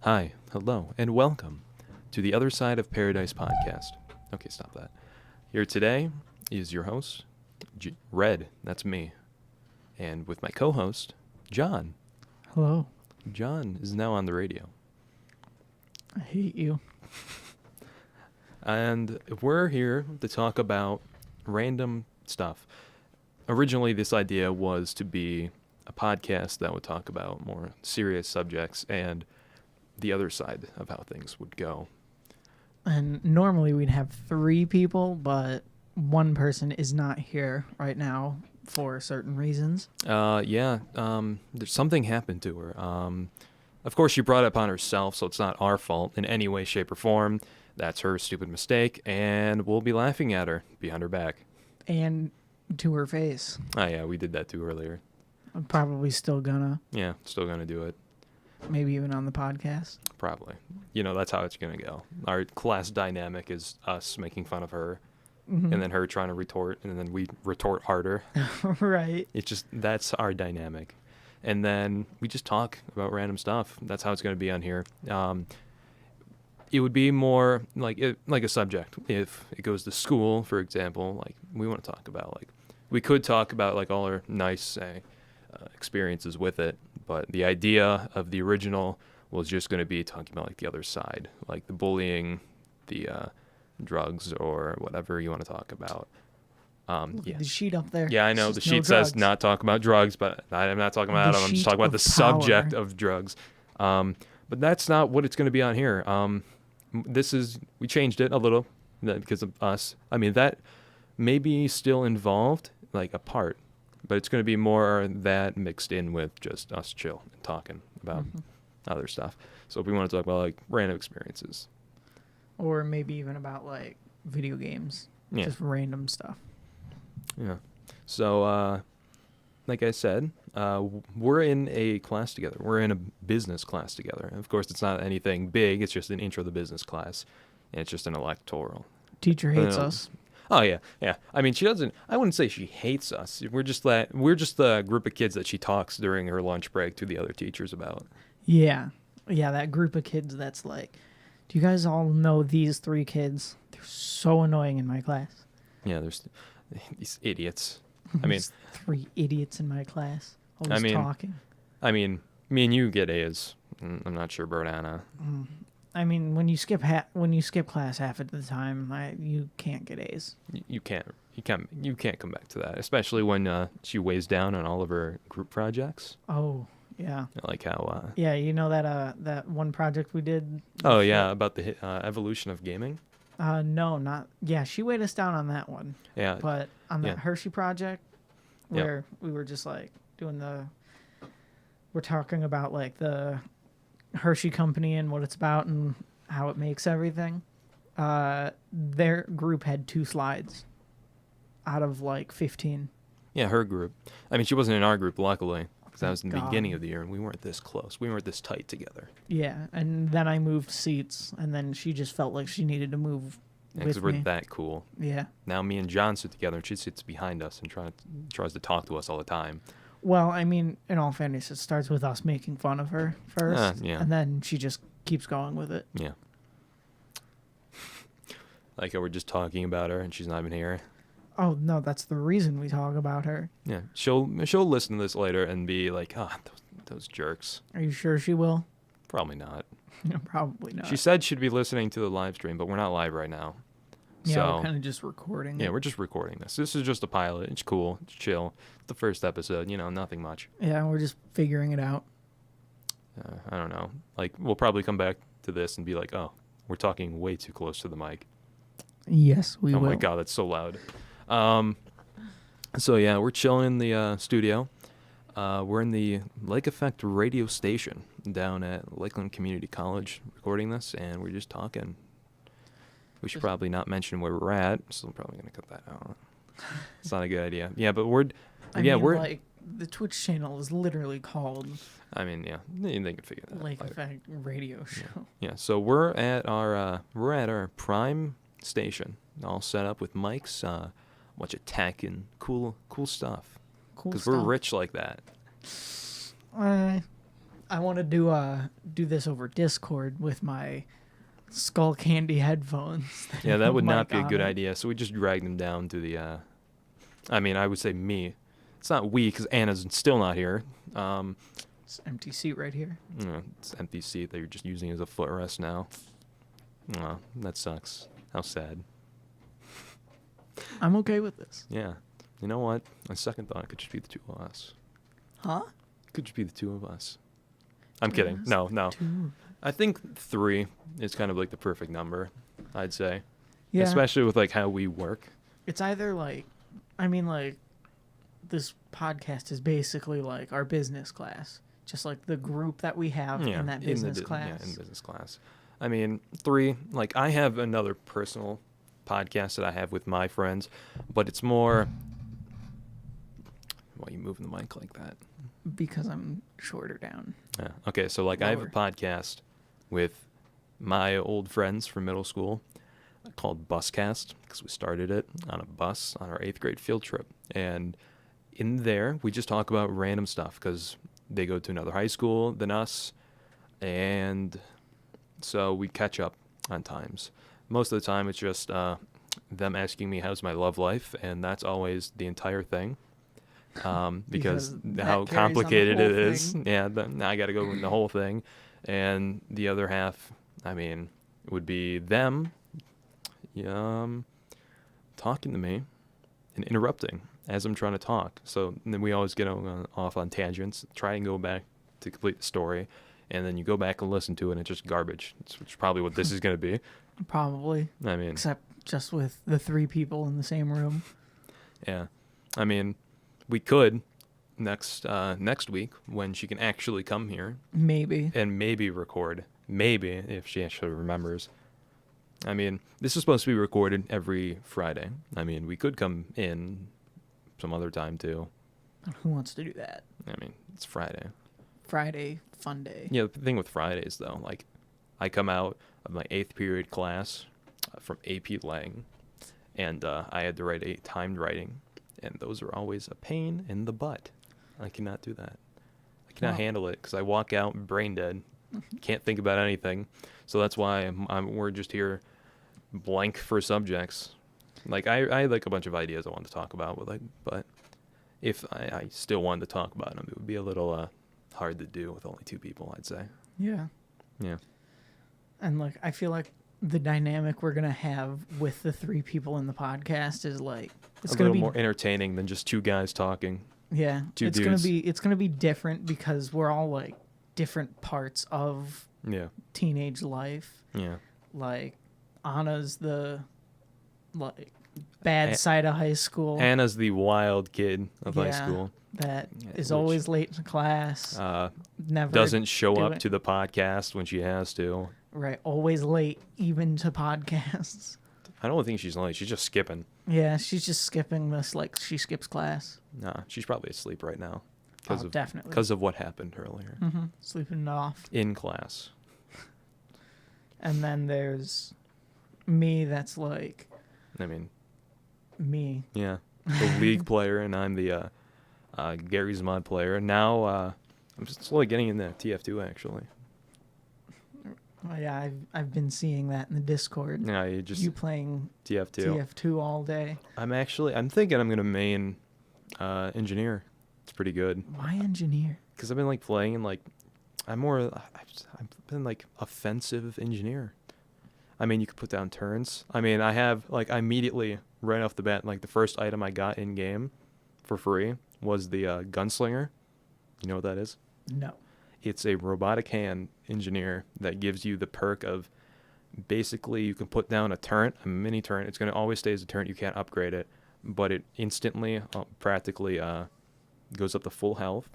Hi, hello, and welcome to the Other Side of Paradise podcast. Okay, stop that. Here today is your host, Red, that's me, and with my co host, John. Hello. John is now on the radio. I hate you. And we're here to talk about random stuff. Originally, this idea was to be a podcast that would talk about more serious subjects and the other side of how things would go. And normally we'd have 3 people, but one person is not here right now for certain reasons. There's something happened to her. Of course, she brought it upon herself, so it's not our fault in any way, shape, or form. That's her stupid mistake, and we'll be laughing at her behind her back. And to her face. Oh, yeah, we did that too earlier. I'm probably still gonna. Yeah, still gonna do it. Maybe even on the podcast. Probably. You know, that's how it's gonna go. Our class dynamic is us making fun of her, Mm-hmm. and then her trying to retort, and then we retort harder. Right. It's just, that's our dynamic. And then we just talk about random stuff. That's how it's going to be on here. It would be more like a subject. If it goes to school, for example, like we want to talk about, like, we could talk about like all our nice experiences with it. But the idea of the original was just going to be talking about like the other side, like the bullying, the drugs, or whatever you want to talk about. Look at the sheet up there. Yeah, I know. It's The just no sheet says not not talk about drugs, but I'm not talking about The them. I'm just sheet talking about the of subject power. of drugs. But that's not what it's going to be on here. We changed it a little because of us. I mean, that may be still involved, like a part, but it's going to be more that mixed in with just us chill and talking about other stuff. So if we want to talk about like random experiences. Or maybe even about like video games. Yeah. Just random stuff. Yeah. So, like I said, we're in a class together. We're in a business class together. And of course, it's not anything big. It's just an intro to business class. And it's just an electoral. Teacher hates Uh, us. Oh, yeah. Yeah. I mean, she doesn't, I wouldn't say she hates us. We're just the group of kids that she talks during her lunch break to the other teachers about. Yeah. Yeah, that group of kids that's like, do you guys all know these 3 kids? They're so annoying in my class. Yeah, there's these idiots. I mean, There's 3 idiots in my class. Always talking. I mean, me and you get A's. I'm not sure about Anna. I mean, when you skip class half of the time, you can't get A's. You can't come back to that, especially when she weighs down on all of her group projects. Oh, yeah. Like how Yeah, you know that one project we did? oh yeah, about the evolution of gaming. No, not. Yeah, she weighed us down on that one. Yeah. But on that yeah. Hershey project, Yep. where we were just like we're talking about like the Hershey company and what it's about and how it makes everything. Their group had 2 slides out of like 15. Yeah, her group. I mean, she wasn't in our group, luckily, because that was in the God. beginning of the year, and we weren't this close. We weren't this tight together. Yeah, and then I moved seats, and then she just felt like she needed to move Because with we're me. that cool. Yeah. Now me and John sit together, and she sits behind us and tries to talk to us all the time. Well, I mean, in all fairness, it starts with us making fun of her first, Yeah. and then she just keeps going with it. Yeah. Like how we're just talking about her, and she's not even here. Oh no, that's the reason we talk about her. Yeah, she'll listen to this later and be like, "Ah, those jerks." Are you sure she will? Probably not. Probably not. She said she'd be listening to the live stream, but we're not live right now. Yeah, So we're kind of just recording. yeah, it. we're just recording this. This is just a pilot. It's cool. It's chill. It's the first episode. You know, nothing much. Yeah, we're just figuring it out. I don't know. Like, we'll probably come back to this and be like, "Oh, we're talking way too close to the mic." Yes, we Oh will. my god, that's so loud. So yeah, we're chilling in the studio. We're in the Lake Effect radio station down at Lakeland Community College recording this, and we're just talking. We should probably not mention where we're at, so I'm probably gonna cut that out. It's not a good idea. Yeah, but we're like the Twitch channel is literally called I mean, yeah, they can figure that Lake out later. Effect Radio Show. Yeah, so we're at our prime station, all set up with mics, bunch of tech and cool stuff. Cool Because stuff. we're rich like that. I I want to do this over Discord with my Skull Candy headphones. Yeah, that would not Mic be a on good it. idea. So we just drag them down to the. I mean, I would say me. It's not we because Anna's still not here. It's an empty seat right here. It's an empty seat that you're just using as a footrest now. Oh, that sucks. How sad. I'm okay with this. Yeah. You know what? On second thought, it could just be the two of us. Huh? It could just be the two of us. I'm kidding. Just No, no. Two. I think 3 is kind of like the perfect number, I'd say. Yeah. Especially with like how we work. It's either like, I mean, like, this podcast is basically like our business class, just like the group that we have in that business class. Yeah, in business class. I mean, 3, like I have another personal podcast that I have with my friends, but it's more. Why are you moving the mic like that? Because I'm shorter down. Yeah. Okay, so like I have a Lower. podcast with my old friends from middle school called Buscast because we started it on a bus on our 8th grade field trip. And in there, we just talk about random stuff because they go to another high school than us. And so we catch up on times. Most of the time, it's just them asking me how's my love life, and that's always the entire thing. Because that how carries on the complicated it whole is. thing. Yeah, I got to go in the whole thing. And the other half, I mean, would be them talking to me and interrupting as I'm trying to talk. So then we always get off on tangents, try and go back to complete the story. And then you go back and listen to it, and it's just garbage. Which is probably what this is going to be. Probably. I mean, Except just with the 3 people in the same room. yeah. I mean, we could next week when she can actually come here Maybe. and maybe record. Maybe if she actually remembers. I mean, this is supposed to be recorded every Friday. I mean, we could come in some other time too. Who wants to do that? I mean, it's Friday. Friday, fun day. Yeah, the thing with Fridays though, like I come out of my 8th period class from AP Lang, and I had to write a timed writing, and those are always a pain in the butt. I cannot do that. I cannot Wow. handle it because I walk out brain dead, can't think about anything. So that's why we're just here blank for subjects. Like I had like a bunch of ideas I wanted to talk about, but if I still wanted to talk about them, it would be a little hard to do with only 2 people, I'd say. Yeah. Yeah. And like, I feel like the dynamic we're gonna have with the 3 people in the podcast is like it's a gonna little be more entertaining than just 2 guys talking. yeah. 2 it's dudes. gonna be different because we're all like different parts of Yeah. teenage life. Yeah. Like Anna's the like bad A- side of high school Anna's the wild kid of high Yeah. school. that Yeah, is which- always late to class. Never Doesn't show do up it. to the podcast when she has to. right. Always late, even to podcasts. I don't think she's late. She's just skipping. Yeah, she's just skipping this like she skips class. Nah, she's probably asleep right now Oh, definitely. because of what happened earlier Sleeping it off. in class. And then there's me that's like I mean, me. yeah, the league player, and I'm the Gary's Mod player. Now I'm just slowly getting into TF2 actually. Oh, yeah, I've been seeing that in the Discord. Yeah, you just You playing TF2. TF2 all day. I'm thinking I'm gonna main engineer. It's pretty good. Why engineer? Because I've been like playing and like I've been like offensive engineer. I mean, you could put down turns. I mean, I immediately right off the bat, like the first item I got in game for free was the gunslinger. You know what that is? No. It's a robotic hand engineer that gives you the perk of basically you can put down a turret, a mini turret. It's going to always stay as a turret. You can't upgrade it, but it instantly practically goes up to full health,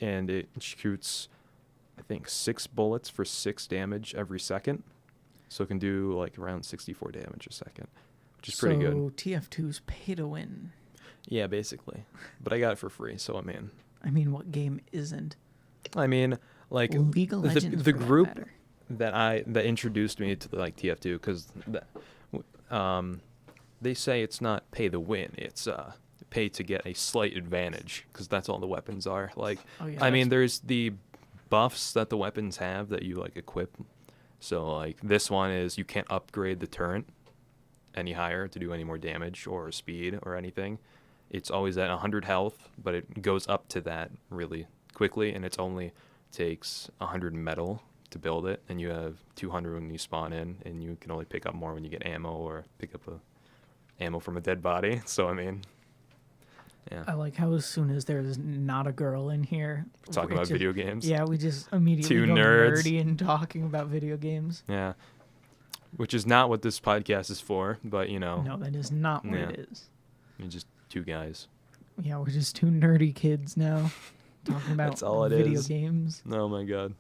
and it shoots, I think, 6 bullets for 6 damage every second. So it can do like around 64 damage a second, which is pretty good. So TF2's pay to win. Yeah, basically. But I got it for free, so I'm in. I mean, what game isn't? I mean, like League of Legends. the for that group matter. that introduced me to like TF2 because they say it's not pay to win, it's pay to get a slight advantage because that's all the weapons are. Like, Oh, yeah, I mean, that's- there's the buffs that the weapons have that you like equip. So like this one is you can't upgrade the turret any higher to do any more damage or speed or anything. It's always at 100 health, but it goes up to that really quickly, and it's only takes 100 metal to build it, and you have 200 when you spawn in, and you can only pick up more when you get ammo or pick up ammo from a dead body. So I mean, yeah. I like how as soon as there's not a girl in here, Talking it about just- video games. Yeah, we just immediately Two go nerds. nerdy and talking about video games. Yeah. Which is not what this podcast is for, but you know, No, that is not what Yeah. it is. you're just two guys. Yeah, we're just two nerdy kids now talking about That's all it video is. games. Oh my god.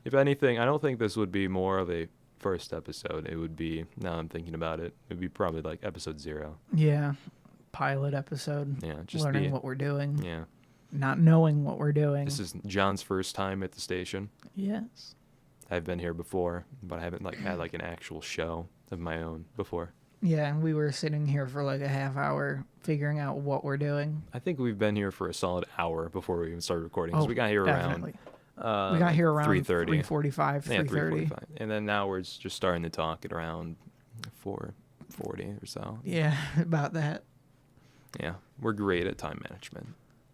If anything, I don't think this would be more of a first episode. It would be, now I'm thinking about it, it would be probably like episode 0. Yeah, pilot episode. Yeah, just Learning be, what we're doing, yeah. not knowing what we're doing. This is John's first time at the station. Yes. I've been here before, but I haven't like had like an actual show of my own before. Yeah, and we were sitting here for like a half hour figuring out what we're doing. I think we've been here for a solid hour before we even started recording. 'Cause we got here definitely. around We got here around 3:30. 3:45, Yeah, 3:30. 3:45. And then now we're just starting to talk at around 4:40 or so. Yeah, about that. Yeah, we're great at time management.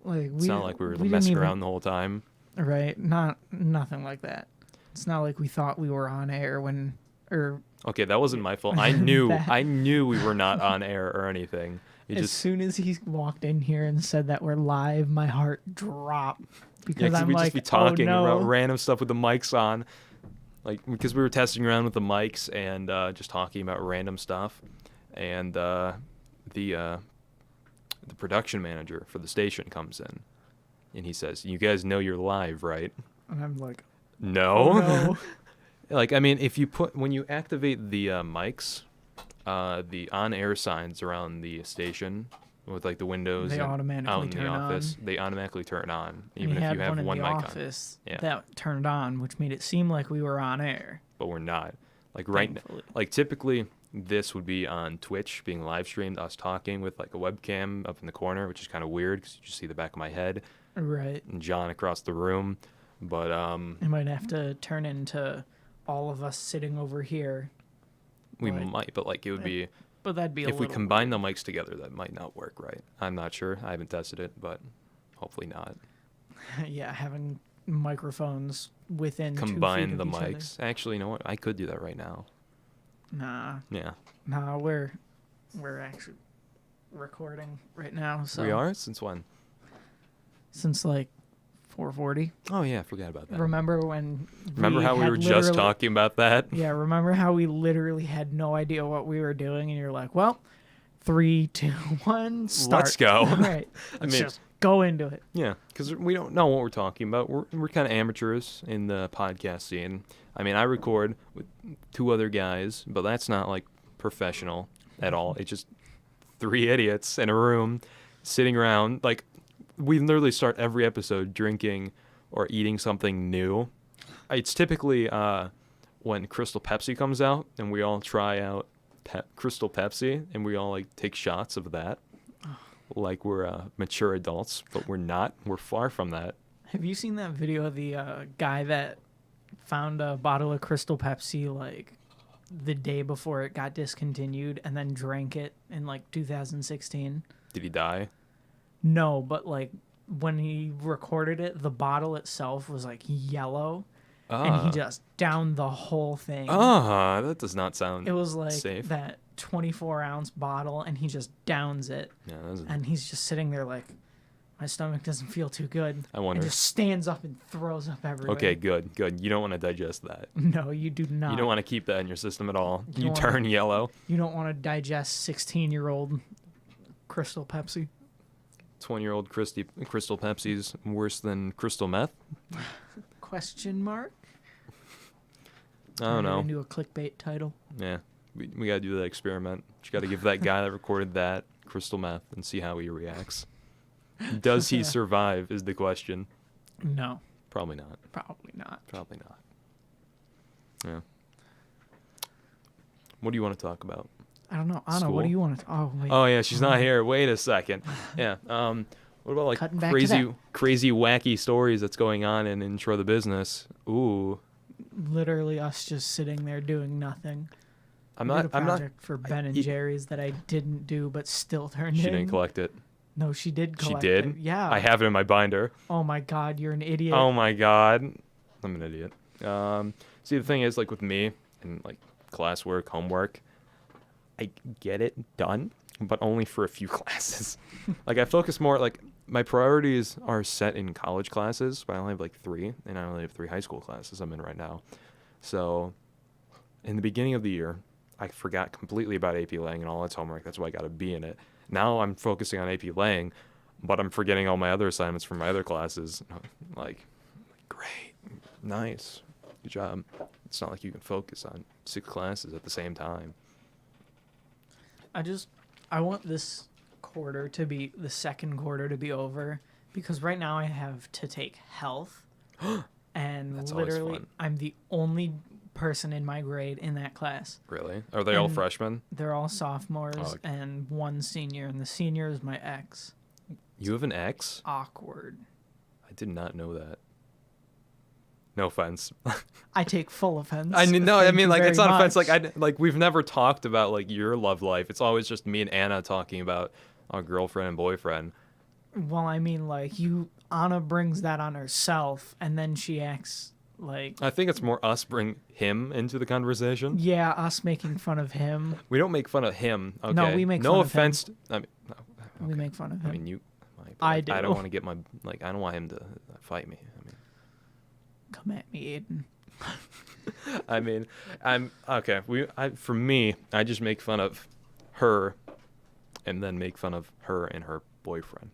Like It's not like we were didn't messing even- around the whole time. Right, nothing like that. It's not like we thought we were on air when, or Okay, that wasn't my fault. I knew That- I knew we were not on air or anything. It as just soon as he walked in here and said that we're live, my heart dropped because yeah, 'cause I'm we'd like, just be talking oh, no. about random stuff with the mics on. Like because we were testing around with the mics and just talking about random stuff. And the production manager for the station comes in and he says, "You guys know you're live, right?" And I'm like, No. oh, no. Like, I mean, when you activate the mics, the on-air signs around the station with like the windows They and automatically out in the turn office, on. they automatically turn on, We even if had you have one one in mic the on. office Yeah. that turned on, which made it seem like we were on air. But we're not. Like right, Thankfully. like typically this would be on Twitch being live streamed, us talking with like a webcam up in the corner, which is kind of weird because you just see the back of my head Right. and John across the room. But It might have to turn into all of us sitting over here, we Right. might. But like it would be. but that'd be a If we little combine the mics together, that might not work right. I'm not sure. I haven't tested it, but hopefully not. yeah, having microphones within 2 feet Combine of the each other. mics. Actually, you know what? I could do that right now. Nah, Yeah. we're actually recording right now. So We are? Since when? since like 4:40. Oh, yeah. I forgot about that. Remember when? Remember how we had were just literally- talking about that? Yeah, remember how we literally had no idea what we were doing, and you're like, "Well, 3, 2, 1, start." Let's go. Right. I Let's mean, just go into it. yeah, because we don't know what we're talking about. We're kind of amateurs in the podcast scene. I mean, I record with 2 other guys, but that's not like professional at all. It's just 3 idiots in a room sitting around. Like, we literally start every episode drinking or eating something new. It's typically when Crystal Pepsi comes out, and we all try out Crystal Pepsi, and we all like take shots of that. Like we're mature adults, but we're not. We're far from that. Have you seen that video of the guy that found a bottle of Crystal Pepsi like the day before it got discontinued and then drank it in like 2016? Did he die? No, but like when he recorded it, the bottle itself was like yellow, and he just downed the whole thing. That does not sound. It was like safe. that 24-ounce bottle, and he just downs it, Yeah, that doesn't. and he's just sitting there like, my stomach doesn't feel too good. I wonder. And just stands up and throws up everywhere. Okay, good. You don't want to digest that. No, you do not. You don't want to keep that in your system at all. You You don't turn yellow. You don't want to digest 16-year-old Crystal Pepsi. 20-year-old Crystal Pepsi's worse than crystal meth. Question mark? I don't Turn it know. Into a clickbait title. Yeah, we gotta do that experiment. You gotta give that guy that recorded that crystal meth and see how he reacts. Does he survive? Is the question. No, Probably not. probably not. Probably not. Yeah. What do you want to talk about? I don't know. Anna, what School? do you want to? Oh wait. Oh yeah, she's not here. Wait a second. Yeah. What about like Cutting back to crazy, wacky stories that's going on in Intro the Business? Ooh, Literally us just sitting there doing nothing. I'm We did not. a I'm not. project for Ben and he- Jerry's that I didn't do, but still turned She in. didn't collect it. No, she did She collect did. it. Yeah. I have it in my binder. Oh my God, you're an idiot. Oh my god, I'm an idiot. See, the thing is, like with me and like classwork, homework, I get it done, but only for a few classes. Like I focus more. Like my priorities are set in college classes, but I only have like 3, and I only have 3 high school classes I'm in right now. So, in the beginning of the year, I forgot completely about AP Lang and all its homework. That's why I got a B in it. Now I'm focusing on AP Lang, but I'm forgetting all my other assignments from my other classes. Like, great, nice, good job. It's not like you can focus on 6 classes at the same time. I want this quarter to be the second quarter to be over because right now I have to take health and That's always literally fun. I'm the only person in my grade in that class. Really? Are they all And freshmen? They're all sophomores Oh. and one senior, and the senior is my ex. You have an ex? Awkward. I did not know that. No offense. I take full offense. I mean, no, I Thank mean, you like, it's very not offense. much. Like, we've never talked about, like, your love life. It's always just me and Anna talking about our girlfriend and boyfriend. Well, I mean, like, Anna brings that on herself, and then she acts like, I think it's more us bring him into the conversation. yeah, us making fun of him. We don't make fun of him. Okay. No, we make no fun of him. offense. I mean, no, We make fun of him. I mean, you. Like, I I do. don't want to get my like. I don't want him to fight me. Come at me, Aiden. I mean, I'm okay. For me, I just make fun of her, and then make fun of her and her boyfriend.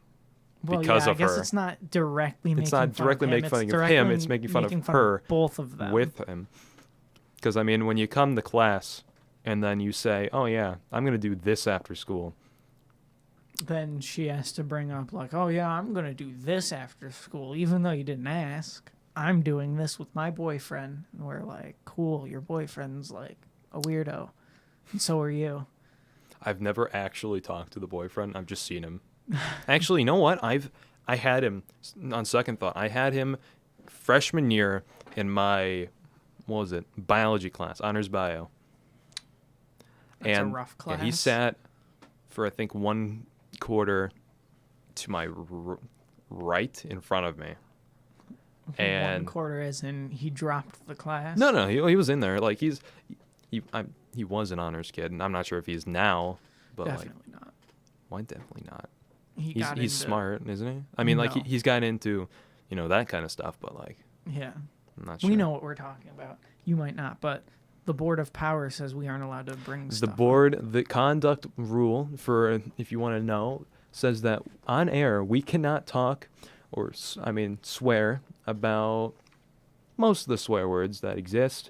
Well, Because yeah, of I guess her. it's not directly making It's not fun directly of him. making fun It's of him, directly it's making fun of making her both of them. with him. Because I mean, when you come to class, and then you say, "Oh yeah, I'm gonna do this after school," Then she has to bring up like, oh yeah, I'm gonna do this after school, even though you didn't ask. I'm doing this with my boyfriend. And we're like, cool, your boyfriend's like a weirdo. And so are you. I've never actually talked to the boyfriend. I've just seen him. Actually, you know what? I had him on second thought. I had him freshman year in my biology class, honors bio. That's And a rough yeah, he class. sat for I think 1 quarter to my right in front of me. And 1/4 as in he dropped the class. no, he was in there. Like he was an honors kid, and I'm not sure if he's now, but like, Definitely not. why definitely not? He got He's into, smart, isn't he? I mean, like No. he's gotten into, that kind of stuff, but like Yeah. I'm not sure. We know what we're talking about. You might not, but the Board of Power says we aren't allowed to bring The stuff up. board, the conduct rule for, if you want to know, says that on air we cannot talk or swear about most of the swear words that exist,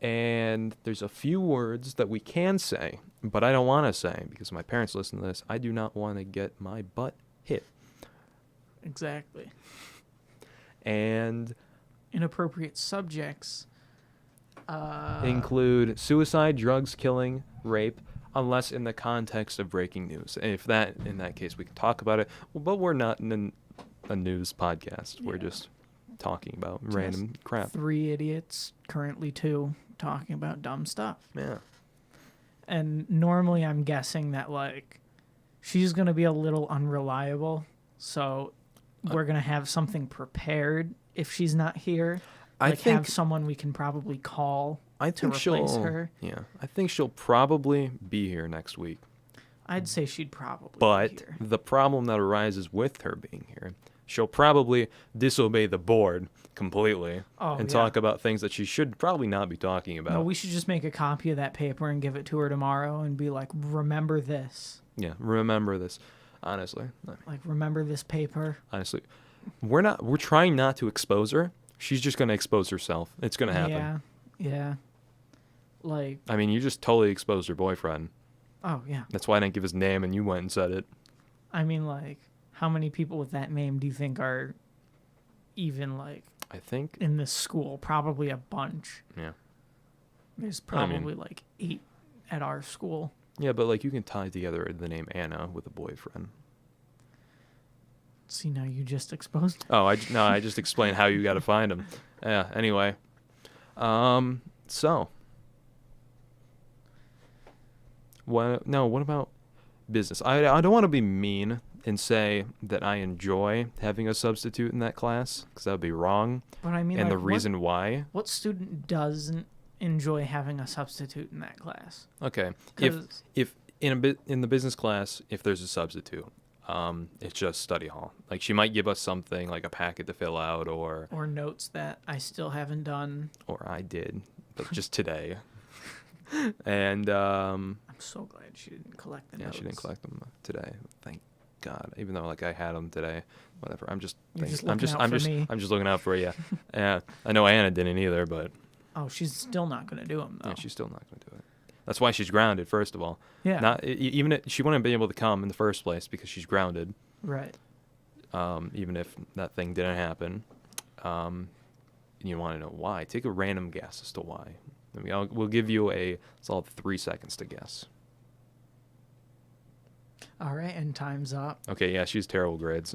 and there's a few words that we can say, but I don't want to say because my parents listen to this. I do not want to get my butt hit. Exactly. And Inappropriate subjects. include suicide, drugs, killing, rape, unless in the context of breaking news. And in that case, we can talk about it. But we're not in a news podcast. We're Yeah. just talking about Just random crap. 3 idiots, currently 2, talking about dumb stuff. Yeah. And normally I'm guessing that, like, she's going to be a little unreliable. So we're going to have something prepared if she's not here. I Like, think have someone we can probably call I to think replace she'll. her. Yeah, I think she'll probably be here next week. I'd say she'd probably be But here. the problem that arises with her being here, she'll probably disobey the board completely Oh, and yeah. talk about things that she should probably not be talking about. No, we should just make a copy of that paper and give it to her tomorrow and be like, remember this. Yeah, remember this. Honestly, Like, remember this paper. we're trying not to expose her. She's just gonna expose herself. It's gonna happen. Yeah. Yeah. Like, I mean, you just totally exposed her boyfriend. oh, yeah. That's why I didn't give his name, and you went and said it. I mean, like, how many people with that name do you think are even, like, I think. in this school? Probably a bunch. Yeah. There's I mean- probably, like, 8 at our school. Yeah, but like you can tie together the name Anna with a boyfriend. See, now you just exposed. Oh, no, I just explained how you got to find them. Yeah. Anyway, so what? No, what about business? I don't want to be mean and say that I enjoy having a substitute in that class, because that would be wrong. But I mean, And like, the reason why? what student doesn't enjoy having a substitute in that class? Okay, 'Cause- if in the business class, if there's a substitute, it's just study hall. Like, she might give us something like a packet to fill out, or notes that I still haven't done. I did, but just today. And I'm so glad she didn't collect the yeah, notes. she didn't collect them today. Thank God. Even though like I had them today, whatever. I'm just You're just I'm looking just out I'm for just me. I'm just looking out for you. Yeah, I know Anna didn't either, but Oh, she's still not gonna do them though. yeah, she's still not going to do it. That's why she's grounded. First of all, Yeah. not even if, she wouldn't be able to come in the first place because she's grounded. Right. Even if that thing didn't happen. And you want to know why? Take a random guess as to why. I mean, we'll give you a solid 3 seconds to guess. All right, and time's up. Okay, yeah, she's terrible grades.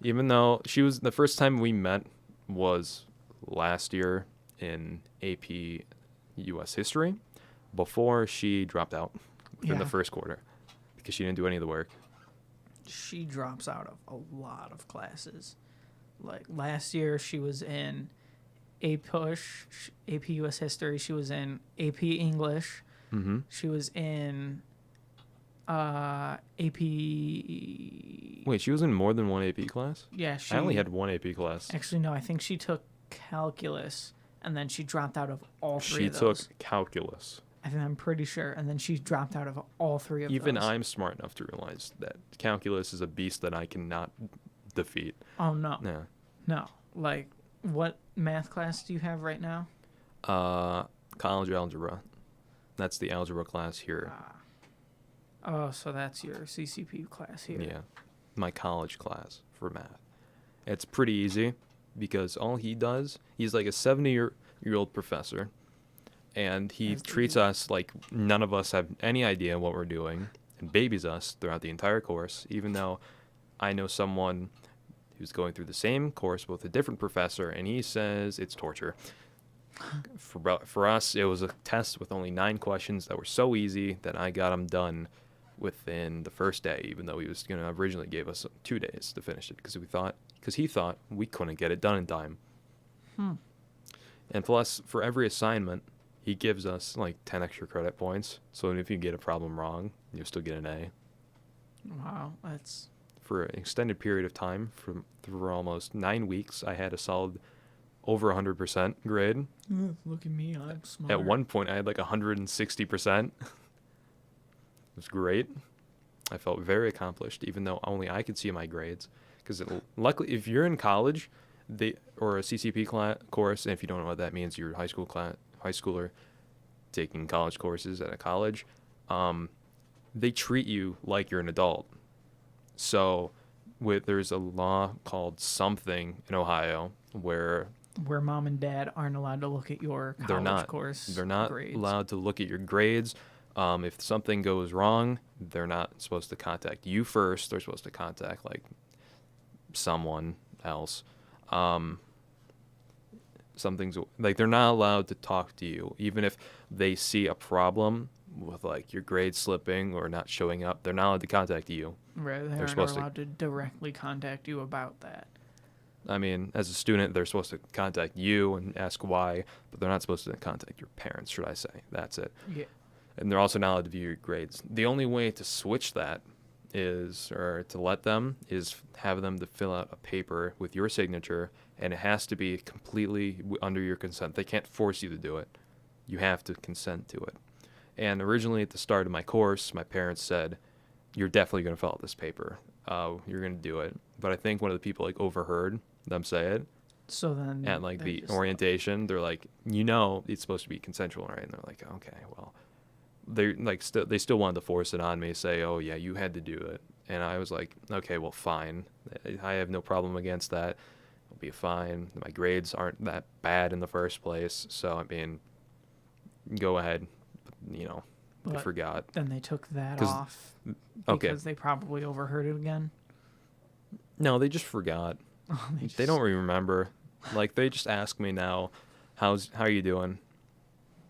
Even though she was, the first time we met was last year in AP US History, before she dropped out within the Yeah. first quarter because she didn't do any of the work. She drops out of a lot of classes. Like last year, she was in AP US History. She was in AP English. Mm-hmm. She was in AP. Wait, she was in more than one AP class? Yeah, she I only had one AP class. Actually, no. I think she took calculus, and then she dropped out of all three She of took those. calculus. I'm pretty sure, and then she dropped out of all three of Even those. I'm smart enough to realize that calculus is a beast that I cannot defeat. Oh no, Yeah. no. Like, what math class do you have right now? College algebra. That's the algebra class here. Oh, so that's your CCP class here. Yeah. My college class for math. It's pretty easy because all he does, he's like a 70-year-old professor, and he As treats the- us like none of us have any idea what we're doing and babies us throughout the entire course, even though I know someone who's going through the same course with a different professor, and he says it's torture. For us, it was a test with only 9 questions that were so easy that I got them done within the first day, even though he was going to originally gave us 2 days to finish it because he thought we couldn't get it done in time. And plus, for every assignment, he gives us like 10 extra credit points. So if you get a problem wrong, you'll still get an A. Wow, that's For an extended period of time, for almost 9 weeks, I had a solid over 100% grade. look at me, I'm smart. At one point, I had like 160%. It was great. I felt very accomplished, even though only I could see my grades. Because luckily, if you're in college, or a CCP course, and if you don't know what that means, you're a high schooler taking college courses at a college. They treat you like you're an adult. So, there's a law called something in Ohio where Where mom and dad aren't allowed to look at your college they're not course they're not grades. allowed to look at your grades. If something goes wrong, they're not supposed to contact you first. They're supposed to contact like someone else. Something's like they're not allowed to talk to you, even if they see a problem with like your grades slipping or not showing up. They're not allowed to contact you. Right, they aren't supposed to- allowed to directly contact you about that. I mean, as a student, they're supposed to contact you and ask why, but they're not supposed to contact your parents, should I say. That's it. Yeah. And they're also not allowed to view your grades. The only way to switch that or to let them, is have them to fill out a paper with your signature, and it has to be completely under your consent. They can't force you to do it. You have to consent to it. And originally at the start of my course, my parents said, you're definitely going to fill out this paper. You're going to do it. But I think one of the people like overheard them say it So then at like they the just- orientation. They're like, it's supposed to be consensual, right? And they're like, okay, well, they like they still wanted to force it on me, say, oh yeah, you had to do it. And I was like, okay, well, fine. I have no problem against that. It'll be fine. My grades aren't that bad in the first place, so I mean, go ahead. I But forgot. Then they took that 'Cause- off Okay. because they probably overheard it again. No, they just forgot. Oh, They don't remember. Like, they just ask me now, how are you doing?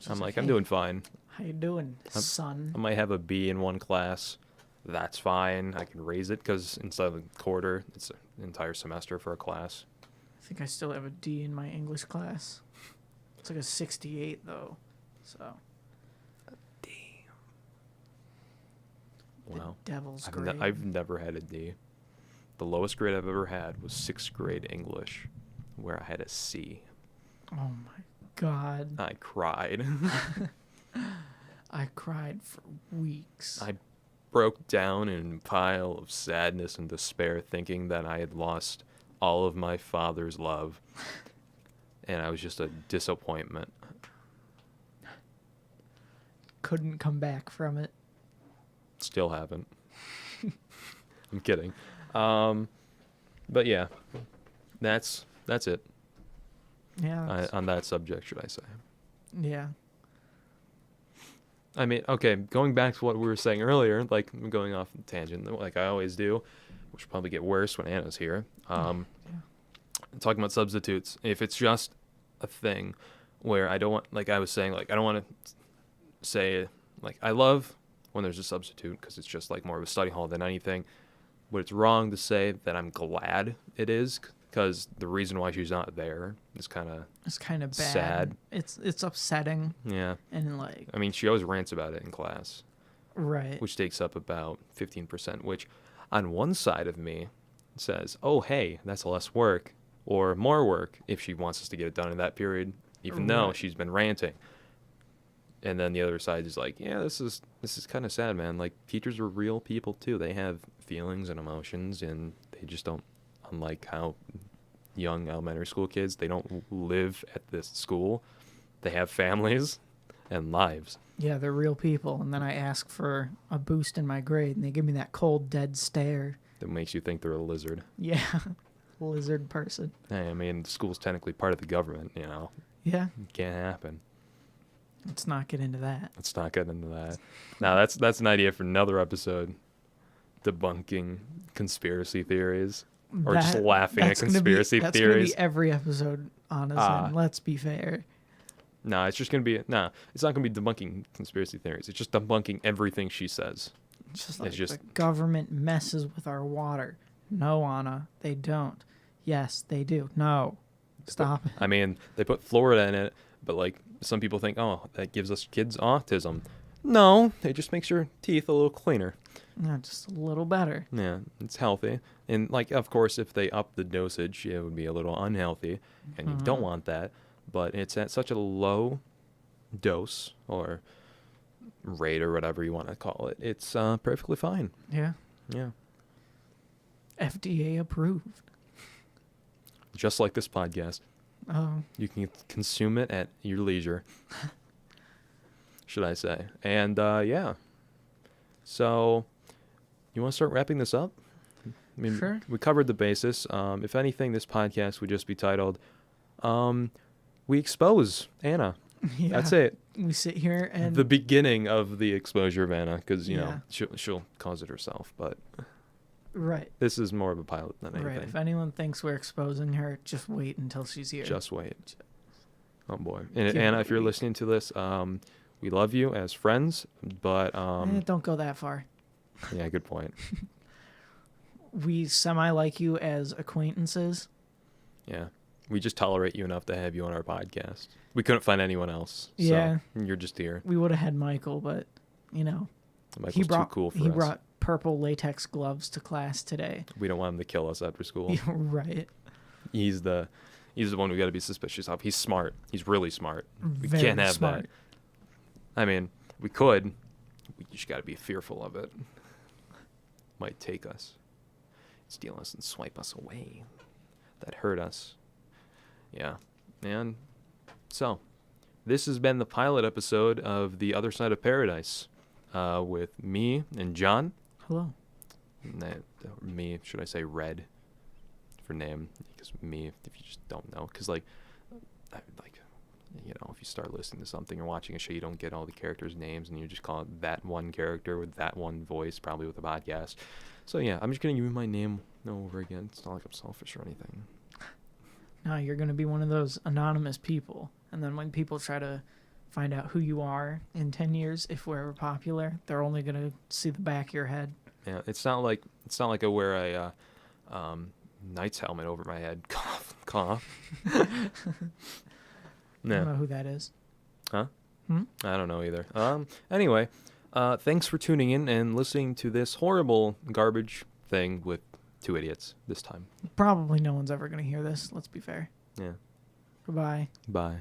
I'm like, I'm "Hey, doing fine. How you doing, I'm- son?" I might have a B in one class. That's fine. I can raise it because instead of a quarter, it's an entire semester for a class. I think I still have a D in my English class. It's like a 68 though. So the Wow. devil's I've, grade. I've never had a D. The lowest grade I've ever had was 6th grade English, where I had a C. Oh my god. I cried. I cried for weeks. I broke down in a pile of sadness and despair, thinking that I had lost all of my father's love, and I was just a disappointment. Couldn't come back from it. Still haven't. I'm kidding. But yeah, that's it Yeah. on that subject, should I say. Yeah. I mean, okay, going back to what we were saying earlier, like I'm going off tangent, like I always do, which will probably get worse when Anna's here. Yeah. Talking about substitutes, if it's just a thing where I don't want, like I was saying, like I don't want to say, like I love when there's a substitute because it's just like more of a study hall than anything, but it's wrong to say that I'm glad it is because the reason why she's not there is kind of, It's kind of bad. sad. It's upsetting yeah. and like I mean, she always rants about it in class, right. which takes up about 15%, which on one side of me says, oh, hey, that's less work or more work if she wants us to get it done in that period, even though Right. she's been ranting. And then the other side is like, yeah, this is kind of sad, man. Like, teachers are real people, too. They have feelings and emotions, and they just don't, unlike how young elementary school kids, they don't live at this school. They have families and lives. Yeah, they're real people. And then I ask for a boost in my grade, and they give me that cold, dead stare. That makes you think they're a lizard. Yeah, lizard person. Hey, I mean, the school's technically part of the government, you know. Yeah, It can't happen. let's not get into that. Let's not get into that. Now, that's an idea for another episode. Debunking conspiracy theories. Or just laughing at that's gonna conspiracy that's theories. Gonna be every episode, honestly. Let's be fair. No, it's just going to be, it's not going to be debunking conspiracy theories. It's just debunking everything she says. It's just like just- the government messes with our water. No, Anna, they don't. Yes, they do. No, stop it. I mean, they put Florida in it, but like some people think, oh, that gives us kids autism. No, it just makes your teeth a little cleaner. No, just a little better. Yeah, it's healthy. And like, of course, if they up the dosage, it would be a little unhealthy, and you don't want that. But it's at such a low dose or rate or whatever you want to call it. It's perfectly fine. Yeah, Yeah, FDA approved. just like this podcast. Oh, You can consume it at your leisure, should I say. And yeah. So, you want to start wrapping this up? I mean, Sure. we covered the basis. If anything, this podcast would just be titled, We Expose Anna. yeah. That's it. We sit here and The beginning of the exposure of Anna, because, you Yeah. know, she'll cause it herself. But right, this is more of a pilot than anything. right. If anyone thinks we're exposing her, just wait until she's here. Just wait. Oh, boy. And Give Anna, it if a you're week. listening to this, we love you as friends, but, Don't go that far. yeah, good point. We semi like you as acquaintances. Yeah. We just tolerate you enough to have you on our podcast. We couldn't find anyone else. So Yeah. you're just here. We would have had Michael, but you know, Michael's too cool for he us. brought purple latex gloves to class today. We don't want him to kill us after school. Right. He's the one we got to be suspicious of. He's smart. He's really smart. We Very can't have smart. that. I mean, we could. We just got to be fearful of it. Might take us, steal us, and swipe us away. That hurt us. Yeah. And so, this has been the pilot episode of The Other Side of Paradise with me and John. Hello. Me, should I say Red for name? Because me, if you just don't know. Because, like, you know, if you start listening to something or watching a show, you don't get all the characters' names, and you just call it that one character with that one voice, probably with a podcast. So, yeah, I'm just going to give you my name over again. It's not like I'm selfish or anything. No, you're going to be one of those anonymous people. And then when people try to find out who you are in 10 years, if we're ever popular, they're only going to see the back of your head. Yeah, it's not like I wear a knight's helmet over my head. Cough, cough. I don't Yeah. know who that is. Huh? Hmm? I don't know either. Anyway, thanks for tuning in and listening to this horrible garbage thing with two idiots this time. Probably no one's ever going to hear this. Let's be fair. Yeah. Goodbye. Bye.